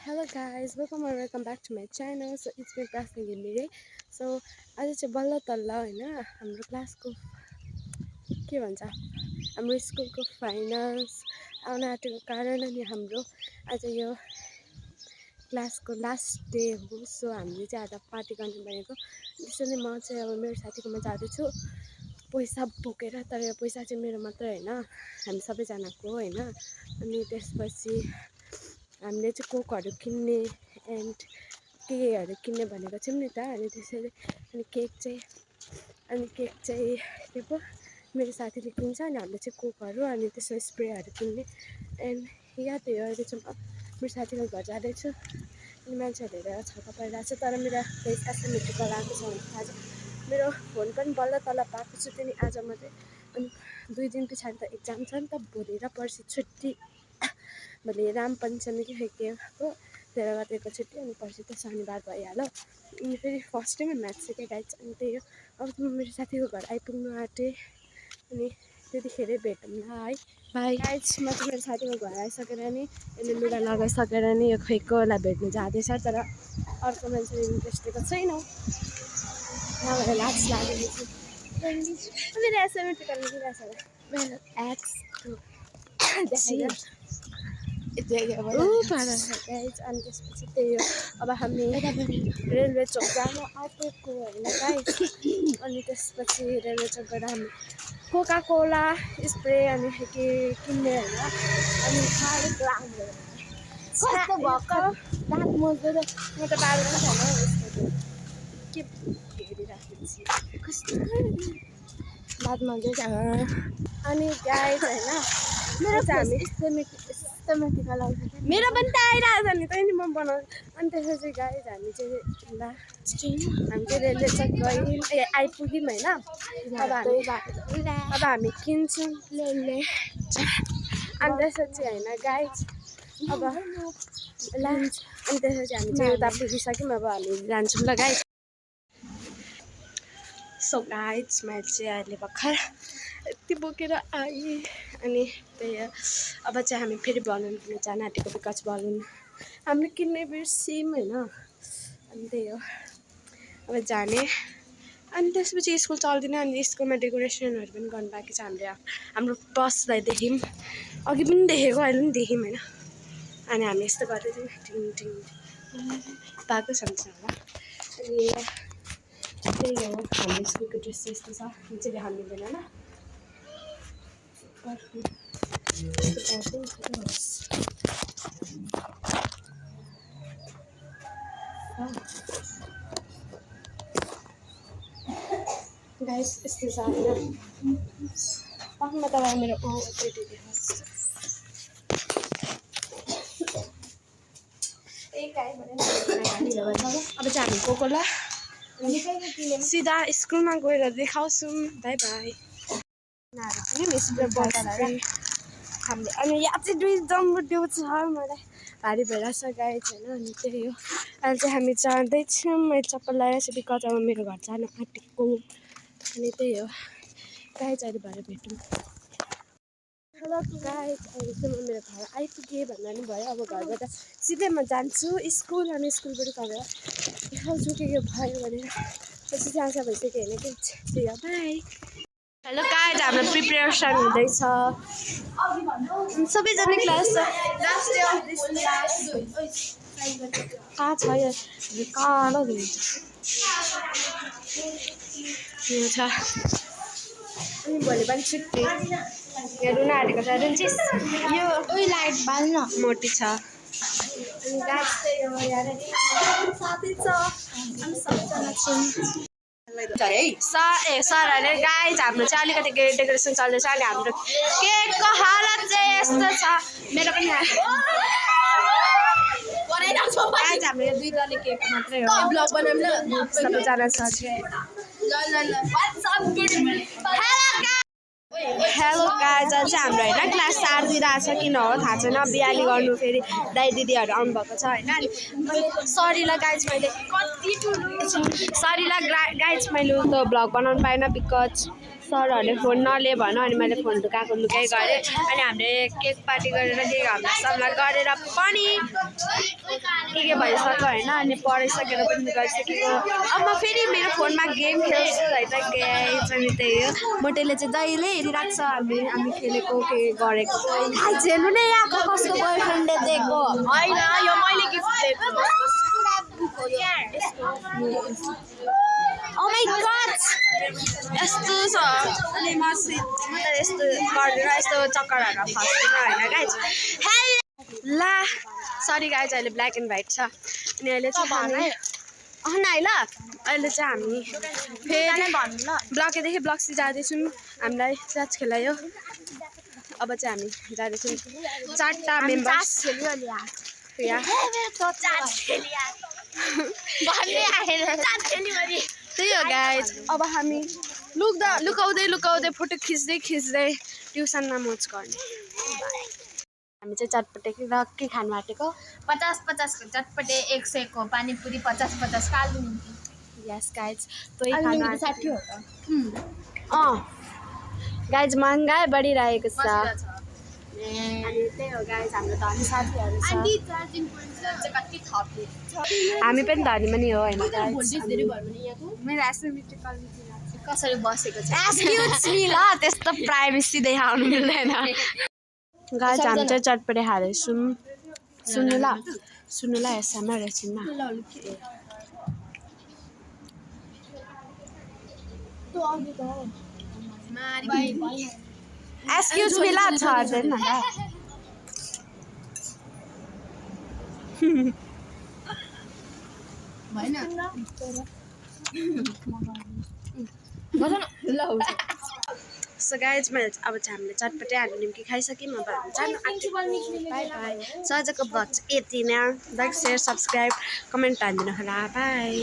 Hello guys, welcome back to my channel. So it's me Prasna Gimire. So आज चाहिँ बल्ल तल्ल हैन हाम्रो क्लासको के भन्छ हाम्रो स्कुलको फाइनल्स आउन आँटेको कारण अनि हाम्रो आज यो क्लासको लास्ट डे हो। सो हामीले चाहिँ आज पार्टी गर्ने भनेको। त्यसैले म चाहिँ अब मेरो साथीकोमा जाँदैछु पैसा बोकेर। तर यो पैसा चाहिँ मेरो मात्र हैन, हामी सबैजनाको हो हैन। अनि त्यसपछि हामीले चाहिँ कोकहरू किन्ने एन्ड केहरू किन्ने भनेको छौँ नि त। अनि त्यसैले अनि केक चाहिँ के पो मेरो साथीले किन्छ अनि हामीले चाहिँ कोकहरू अनि त्यसो स्प्रेहरू किन्ने। एन्ड यहाँ त अहिले चाहिँ मेरो साथीको घर जाँदैछु अनि मान्छेहरू हेरेर छक्क परिरहेको छ। तर मेरो फेस एसिमेट्रिकल आएको छ भने आज मेरो फोन पनि बल्ल तल पाएको छु त्यही आज मात्रै। अनि 2 दिन पछाडि त एक्जाम छ नि त, भोलि र पर्सि छुट्टी। भोलि राम पञ्चमी के हो तेह्र गतेको छुट्टी अनि पर्सि त शनिबार भइहाल्यो। अनि फेरि फर्स्ट टाइम म्याथ सिकेँ गाइज। अनि त्यही हो, अब म मेरो साथीको घर आइपुग्नु आँटेँ अनि त्यतिखेरै भेटौँला है। By guys. म चाहिँ मेरो साथीको घर आइसकेर नि यसले लुगा लगाइसकेर नि यो खोइकोलाई भेट्नु जाँदैछ। तर अर्को मान्छेले इन्ट्रेस्ट दिएको छैन, नभएर लाज लागेको छु। मेरो एसिमेट्रिकल लेखिरहेछ मेरो एक्स अनि त्यसपछि त्यही हो, अब हामी रेलवे चौक जान आँटेको होइन गाइस। अनि त्यसपछि रेलवे चौकबाट हामी कोका कोला स्प्रे अनि के किन्ने होइन। अनि साह्रो लाग्यो कस्तो भर्खर दाँत मोच्दै म त पार्दैन छैन के हेरिराखेको छु कस्तो दाँत मोच्दैछ। अनि गाइस होइन मेरो चाहिँ हामी मेरो पनि त आइरहेको छ नि, त्यही नि म बनाउँछु। अनि त्यसपछि गाइस हामी चाहिँ रेलवे चौक गयौँ आइपुग्यौँ होइन। अब हामी किन्छौँ अनि त्यसपछि होइन गाइस अब लन्च। अनि त्यसपछि हामी चाहिँ उता पुगिसक्यौँ, अब हामी जान्छौँ ल गाइस। सो गाइस मैले चाहिँ अहिले भर्खर यति बोकेर आएँ अनि त्यही हो, अब चाहिँ हामी फेरि बलुन किन्नु जान आँटेको बिकज बलुन हामीले किन्ने बिर्स्यौँ होइन। अनि त्यही हो अब जाने। अनि त्यसपछि स्कुल चल्दिनँ अनि स्कुलमा डेकोरेसनहरू पनि गर्नु बाँकी छ। हाम्रो बसलाई देख्यौँ, अघि पनि देखेको अहिले पनि देख्यौँ होइन। अनि हामी यस्तो गर्दै थियौँ टिङ टिङ पाएको छ होला। अनि त्यही हो हाम्रो स्कुलको ड्रेस यस्तो छ, यो चाहिँ देखाउनु मिल्दैन गाइस। यस्तो छ होइन पाखमा त मेरो अब चाहिँ हामी कोकोला सिधा स्कुलमा गएर देखाउँछौँ। By by. हामीले अनि यहाँ चाहिँ 2 जम्बो डिउ छ, मलाई भारी भइरहेछ गाइस होइन। अनि त्यही हो अहिले चाहिँ हामी जाँदैछौँ। मैले चप्पल लगाएर चाहिँ बिकज अब मेरो घर जानु आँटेको। अनि त्यही हो गाइस, अहिले भएर भेटौँ। हेलो गाइस, अहिले चाहिँ म मेरो घर आइपुगेँ भन्दा नि भयो। अब घरबाट सिधै म जान्छु स्कुल अनि स्कुलबाट घरबाट देखाउँछु के भयो भनेर। पछि चाहिँ आशा भइसक्यो होइन कि त्यही हो बाई। हेलो गाइस, हाम्रो प्रिपरेसन हुँदैछ सबैजना क्लास कहाँ छ यो कालो हुन्छ यो छ। अनि भोलि पनि छुट्टी। यहाँ रुन आँटेको छ रुन्चिस यो लाइट बाल्न मोटी छ। अनि गाइस त्यही हो यहाँ साथी छ हामी सबैजना छौँ। सरहरूले गाइस हाम्रो चाहिँ अलिकति डेकोरेसन चल्दैछ अनि हाम्रो केकको हालत चाहिँ यस्तो छ। मेरो पनि हाम्रो यो 2 डल्ले केक मात्रै हो। ब्लग बनाउँ सबैजना छ। हेलो गाइस, आज चाहिँ हाम्रो होइन क्लास 4 दिइरहेको छ किन हो थाहा छैन। बिहाली गर्नु फेरि दाइ दिदीहरू आउनुभएको छ होइन। अनि सरी ल गाइस, मैले गाइस मैले त भ्लग बनाउनु पाएन बिकज सरहरूले फोन नलिए भन। अनि मैले फोन लुकाएको लुकाइ गरेँ। अनि हामीले केक पार्टी गरेर केक हामीलाई सबलाई गरेर पनि के भइसक्यो होइन अनि पढाइसकेर पनि गइसकेको अब म फेरि मेरो फोनमा गेम खेल्छु होइन गाइज अनि त्यही हो मोटेले चाहिँ जहिले हेरिरहेको छ हामी खेलेको के गरेको हेर्नु नै यहाँ कसको बोयफ्रेन्डले दिएको होइन यो मैले गिफ्ट दिएको Oh my god! यस्तो छ अनि म त यस्तो गर्दैन यस्तो चक्करहरू फस्दैन होइन गाइज हेलो ला सरी गाइज अहिले ब्ल्याक एन्ड व्हाइट छ अनि अहिले चाहिँ हामी नाइ ल अहिले चाहिँ हामी फेरि ब्लकदेखि ब्लक्सी जाँदैछौँ हामीलाई च्याच खेलायो अब चाहिँ हामी जाँदैछौँ 4टा मेम्बर्स त्यही हो गाइज अब हामी लुकाउँदै फोटो खिच्दै ट्युसनमा मोज गर्ने हामी चाहिँ चटपटे र के खानु आँटेको 50-50 को चटपटे 100 को पानीपुरी 50-50 कालु निम्ति यस गाइज त्यही खानु 60 हो त गाइज महँगाई बढिरहेको छ अनि त्यही हो गाइज हाम्रो धनी साथीहरू छ आन्टी चार्जिङ पोइन्ट चाहिँ कति थप्यो हामी पनि धनी पनि हो होइन भोल्टेज धेरै भयो भने यहाँको मेरो एसिमेट्रिकल कसरी बसेको छ एक्सक्युज मी ल त्यस्तो प्राइभेसी देखाउनु मिल्दैन गाइज हामी चाहिँ चटपटे खाँदैछौँ सुन्नु ल यसमा रेसिनमा एक्सक्युज मी ल छर्दैन ल सो गाइज मैले अब चाहिँ हामीले चटपटे आलु निम्की खाइसक्यौँ अब हामी जानु आँटेको बाई बाई सो आजको ब्लग चाहिँ यति नै लाइक सेयर सब्सक्राइब कमेन्ट हानिदिनु होला बाई